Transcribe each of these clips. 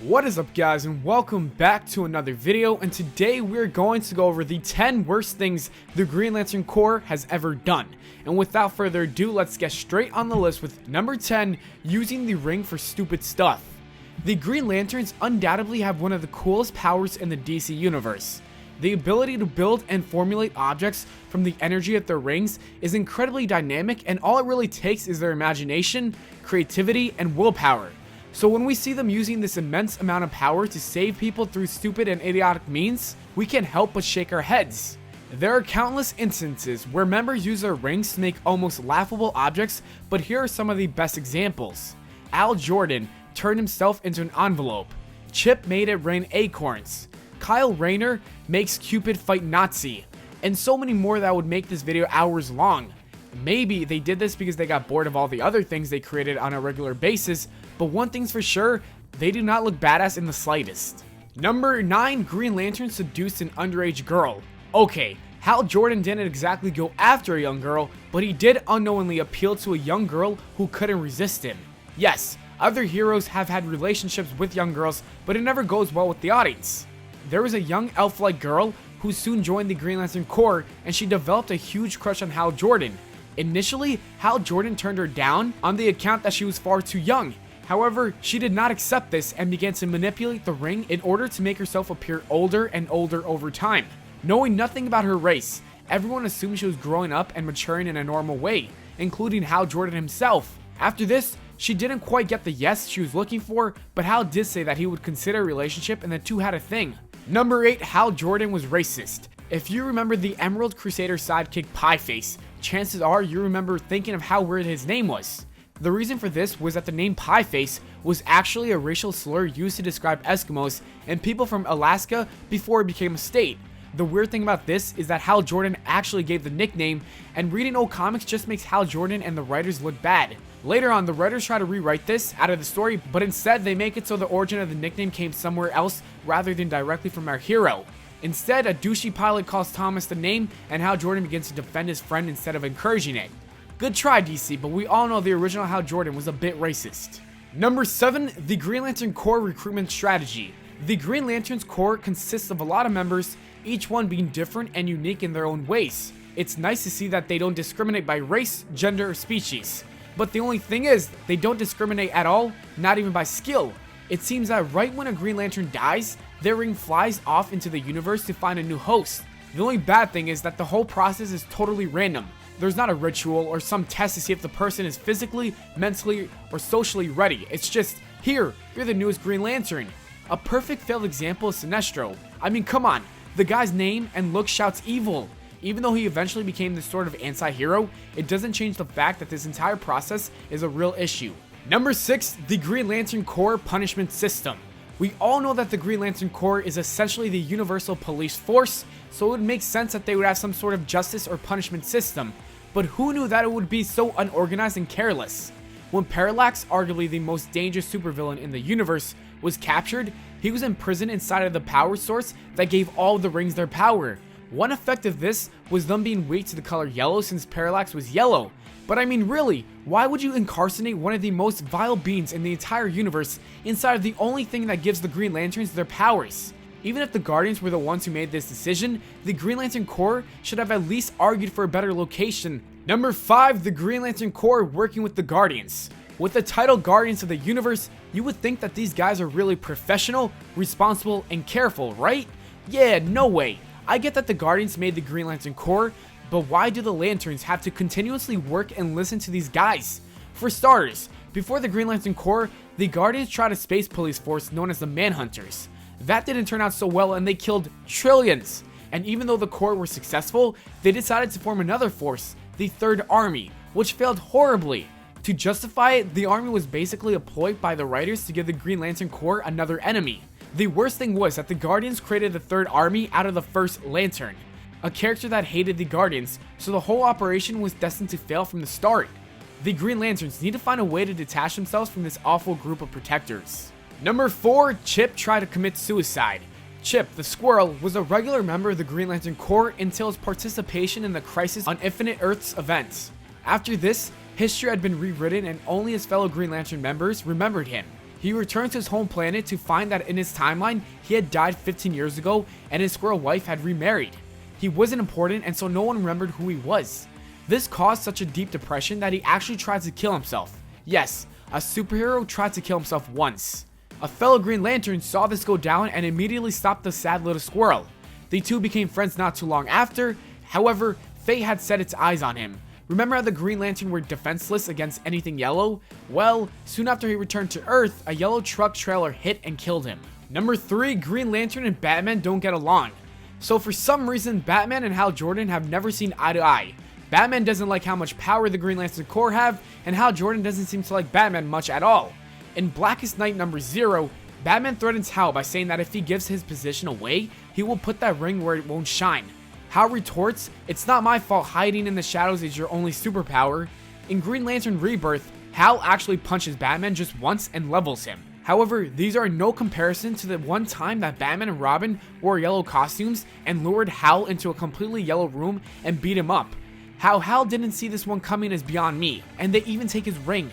What is up, guys, and welcome back to another video. And today we're going to go over the 10 worst things the Green Lantern Corps has ever done. And without further ado, let's get straight on the list with number 10, using the ring for stupid stuff. The Green Lanterns undoubtedly have one of the coolest powers in the DC universe. The ability to build and formulate objects from the energy of their rings is incredibly dynamic, and all it really takes is their imagination, creativity, and willpower. So when we see them using this immense amount of power to save people through stupid and idiotic means, we can't help but shake our heads. There are countless instances where members use their rings to make almost laughable objects, but here are some of the best examples. Hal Jordan turned himself into an envelope. Chip made it rain acorns. Kyle Rayner makes Cupid fight Nazi. And so many more that would make this video hours long. Maybe they did this because they got bored of all the other things they created on a regular basis, but one thing's for sure, they do not look badass in the slightest. Number 9, Green Lantern seduced an underage girl. Okay, Hal Jordan didn't exactly go after a young girl, but he did unknowingly appeal to a young girl who couldn't resist him. Yes, other heroes have had relationships with young girls, but it never goes well with the audience. There was a young elf-like girl who soon joined the Green Lantern Corps, and she developed a huge crush on Hal Jordan. Initially, Hal Jordan turned her down on the account that she was far too young. However, she did not accept this and began to manipulate the ring in order to make herself appear older and older over time. Knowing nothing about her race, everyone assumed she was growing up and maturing in a normal way, including Hal Jordan himself. After this, she didn't quite get the yes she was looking for, but Hal did say that he would consider a relationship and the two had a thing. Number 8, Hal Jordan was racist. If you remember the Emerald Crusader sidekick Pieface, chances are you remember thinking of how weird his name was. The reason for this was that the name Pieface was actually a racial slur used to describe Eskimos and people from Alaska before it became a state. The weird thing about this is that Hal Jordan actually gave the nickname, and reading old comics just makes Hal Jordan and the writers look bad. Later on, the writers try to rewrite this out of the story, but instead they make it so the origin of the nickname came somewhere else rather than directly from our hero. Instead, a douchey pilot calls Thomas the name, and Hal Jordan begins to defend his friend instead of encouraging it. Good try, DC, but we all know the original Hal Jordan was a bit racist. Number 7, the Green Lantern Corps recruitment strategy. The Green Lantern's Corps consists of a lot of members, each one being different and unique in their own ways. It's nice to see that they don't discriminate by race, gender, or species. But the only thing is, they don't discriminate at all, not even by skill. It seems that right when a Green Lantern dies, their ring flies off into the universe to find a new host. The only bad thing is that the whole process is totally random. There's not a ritual or some test to see if the person is physically, mentally, or socially ready. It's just, here, you're the newest Green Lantern. A perfect failed example is Sinestro. I mean, come on, the guy's name and look shouts evil. Even though he eventually became this sort of anti-hero, it doesn't change the fact that this entire process is a real issue. Number 6, the Green Lantern Corps punishment system. We all know that the Green Lantern Corps is essentially the universal police force, so it would make sense that they would have some sort of justice or punishment system. But who knew that it would be so unorganized and careless? When Parallax, arguably the most dangerous supervillain in the universe, was captured, he was imprisoned inside of the power source that gave all the rings their power. One effect of this was them being weak to the color yellow since Parallax was yellow. But I mean, really, why would you incarcerate one of the most vile beings in the entire universe inside of the only thing that gives the Green Lanterns their powers? Even if the Guardians were the ones who made this decision, the Green Lantern Corps should have at least argued for a better location. Number 5, the Green Lantern Corps working with the Guardians. With the title Guardians of the Universe, you would think that these guys are really professional, responsible, and careful, right? Yeah, no way. I get that the Guardians made the Green Lantern Corps, but why do the Lanterns have to continuously work and listen to these guys? For starters, before the Green Lantern Corps, the Guardians tried a space police force known as the Manhunters. That didn't turn out so well and they killed trillions. And even though the Corps were successful, they decided to form another force, the Third Army, which failed horribly. To justify it, the army was basically a ploy by the writers to give the Green Lantern Corps another enemy. The worst thing was that the Guardians created the Third Army out of the First Lantern, a character that hated the Guardians, so the whole operation was destined to fail from the start. The Green Lanterns need to find a way to detach themselves from this awful group of protectors. Number 4, Chip tried to commit suicide. Chip, the squirrel, was a regular member of the Green Lantern Corps until his participation in the Crisis on Infinite Earths event. After this, history had been rewritten and only his fellow Green Lantern members remembered him. He returned to his home planet to find that in his timeline, he had died 15 years ago and his squirrel wife had remarried. He wasn't important and so no one remembered who he was. This caused such a deep depression that he actually tried to kill himself. Yes, a superhero tried to kill himself once. A fellow Green Lantern saw this go down and immediately stopped the sad little squirrel. The two became friends not too long after. However, fate had set its eyes on him. Remember how the Green Lantern were defenseless against anything yellow? Well, soon after he returned to Earth, a yellow truck trailer hit and killed him. Number 3, Green Lantern and Batman don't get along. So for some reason, Batman and Hal Jordan have never seen eye to eye. Batman doesn't like how much power the Green Lantern Corps have, and Hal Jordan doesn't seem to like Batman much at all. In Blackest Night number 0, Batman threatens Hal by saying that if he gives his position away, he will put that ring where it won't shine. Hal retorts, "It's not my fault hiding in the shadows is your only superpower." In Green Lantern Rebirth, Hal actually punches Batman just once and levels him. However, these are no comparison to the one time that Batman and Robin wore yellow costumes and lured Hal into a completely yellow room and beat him up. How Hal didn't see this one coming is beyond me, and they even take his ring.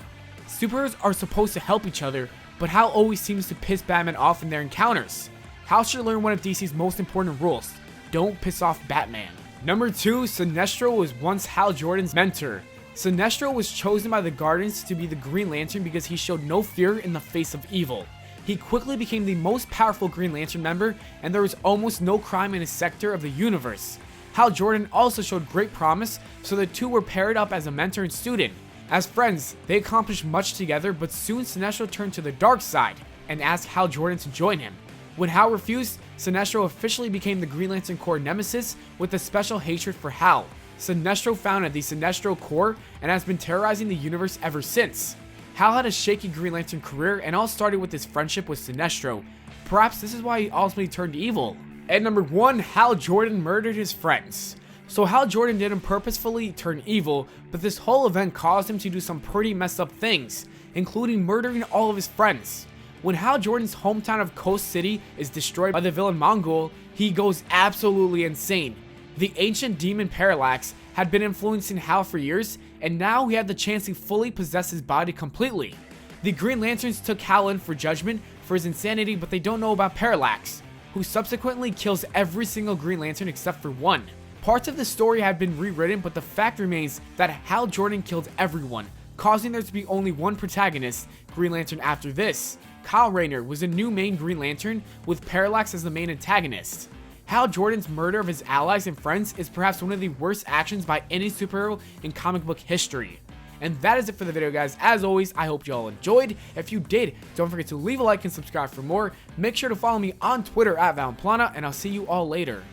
Superheroes are supposed to help each other, but Hal always seems to piss Batman off in their encounters. Hal should learn one of DC's most important rules: don't piss off Batman. Number 2, Sinestro was once Hal Jordan's mentor. Sinestro was chosen by the Guardians to be the Green Lantern because he showed no fear in the face of evil. He quickly became the most powerful Green Lantern member, and there was almost no crime in his sector of the universe. Hal Jordan also showed great promise, so the two were paired up as a mentor and student. As friends, they accomplished much together, but soon Sinestro turned to the dark side and asked Hal Jordan to join him. When Hal refused, Sinestro officially became the Green Lantern Corps nemesis with a special hatred for Hal. Sinestro founded the Sinestro Corps and has been terrorizing the universe ever since. Hal had a shaky Green Lantern career and all started with his friendship with Sinestro. Perhaps this is why he ultimately turned evil. At number 1, Hal Jordan murdered his friends. So Hal Jordan didn't purposefully turn evil, but this whole event caused him to do some pretty messed up things, including murdering all of his friends. When Hal Jordan's hometown of Coast City is destroyed by the villain Mongol, he goes absolutely insane. The ancient demon Parallax had been influencing Hal for years, and now he had the chance to fully possess his body completely. The Green Lanterns took Hal in for judgment for his insanity, but they don't know about Parallax, who subsequently kills every single Green Lantern except for one. Parts of the story have been rewritten, but the fact remains that Hal Jordan killed everyone, causing there to be only one protagonist, Green Lantern, after this. Kyle Rayner was a new main Green Lantern, with Parallax as the main antagonist. Hal Jordan's murder of his allies and friends is perhaps one of the worst actions by any superhero in comic book history. And that is it for the video, guys. As always, I hope you all enjoyed. If you did, don't forget to leave a like and subscribe for more. Make sure to follow me on Twitter at Valplana, and I'll see you all later.